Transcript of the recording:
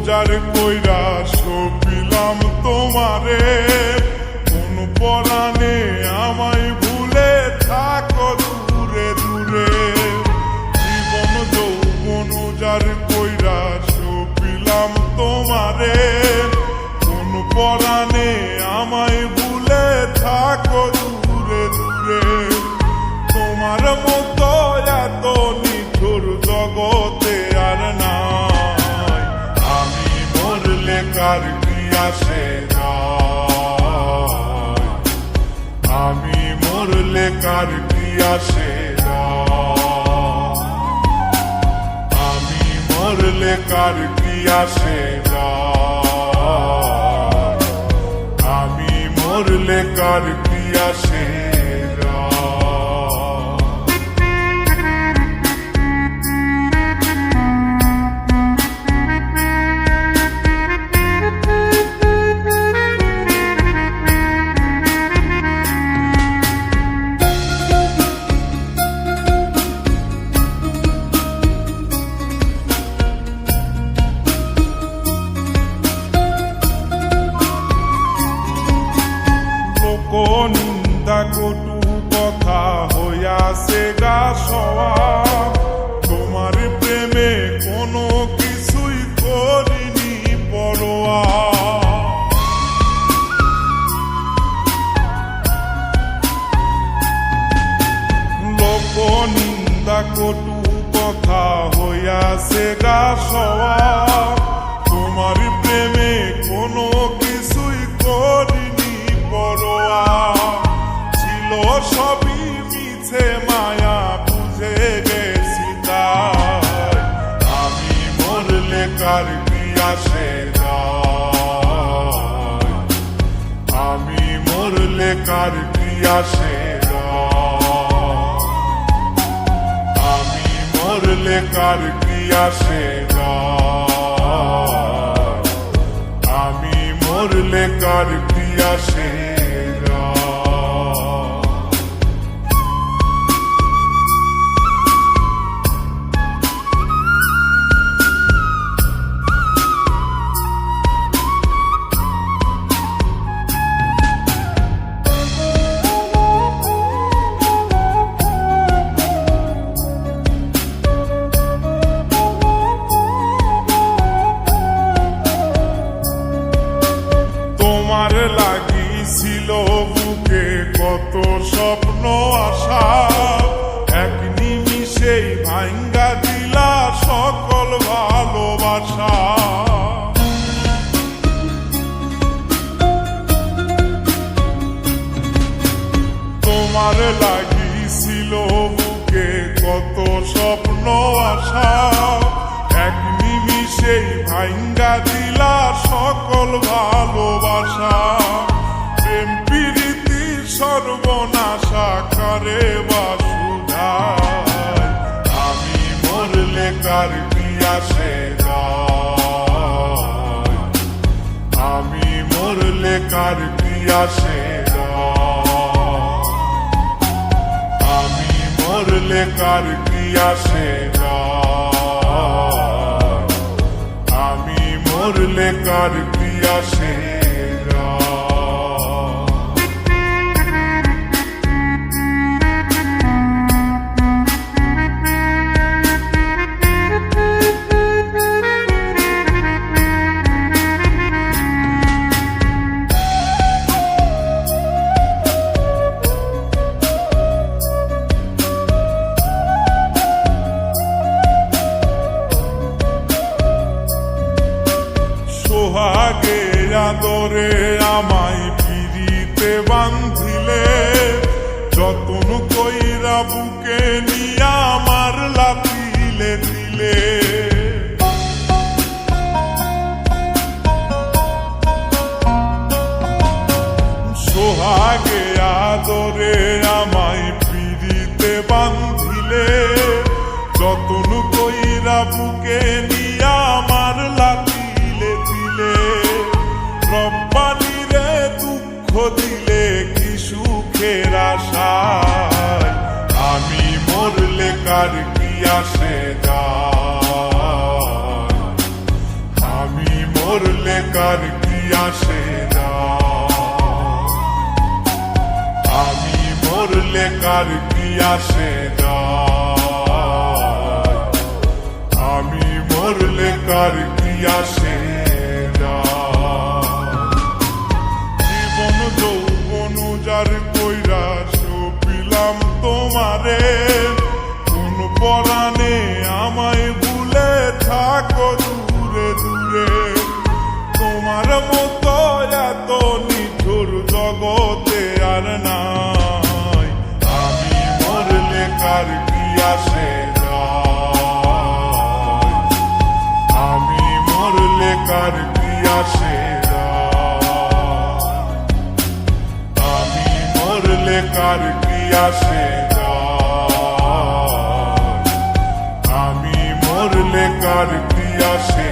যার কইরা সপিলাম তোমারে, কোন পরাণে আমায় ভুলে থাকো দূরে দূরে। জীবন যৌবন যার কইরা সপিলাম তোমারে, কোন পরাণে আমায় ভুলে থাকো দূরে দূরে। তোমার মতো এত নিঠুর জগতে আর নাই, আমি মরলে কার কি আসে যায়, আমি মরলে কার কি আসে যায়, আমি মরলে কার কি আসে যায়, আমি মরলে কার কি আসে যায়। নিন্দা কটু কথা হইয়াছে গা সওয়া, তোমার প্রেমে কোনো কিছুই করিনি পরোয়া। লোক নিন্দা কটু কথা হইয়াছে গা সওয়া, তোমার প্রেমে কোনো কিছুই করিনি পরোয়া। ছিল সবই মিছে মায়া বুঝে গেছি তাই, আমি মরলে কার কি আসে যায়, আমি মরলে কার কি আসে যায়, আমি মরলে কার কি আসে যায়, আমি মরলে কার কি আসে। তোমার লাগিছিল বুকে কত স্বপ্ন আশা, এক নিমিষেই ভাঙ্গা দিলা সকল ভালোবাসা। তোমার লাগিছিল বুকে কত স্বপ্ন আশা, এক নিমিষেই ভাঙ্গা দিলা সকল ভালোবাসা। প্রেম প্রীতি সর্বনাশা করে বাসুধায়, আমি মরলে কার কি আসে যায়, আমি মরলে কার কি আসে যায়, আমি মরলে কার কি আসে যায়, আমি মরলে কার কি আসে যায়। সোহাগে আদরে আমায় পিরিতে বান্ধিলে, যতন কইরা বুকে নিয়া আমার লাথিলে দিলে। সোহাগে আদরে আমায় পিরিতে বান্ধিলে, যতন কইরা বুকে নিয়া আমার লাথিলে দিলে। রব্বানি রে দুঃখ দিলে কি সুখের আশায়, আমি মরলে কার কি আসে যায়, আমি মরলে কার কি আসে যায়, আমি মরলে কার কি আসে যায়, আমি মরলে কার কি আসে যায়। জীবন যৌবন উজাড় কইরা সপিলাম তোমারে, কোন পরাণে আমায় ভুলে থাকো দূরে দূরে, তোমার মতো এত নিঠুর জগতে আর নাই, আমি মরলে কার কি আসে যায়, আমি মরলে কার কি আসে যায়, আমি মরলে কার কি আসে যায়, আমি মরলে কার কি আসে।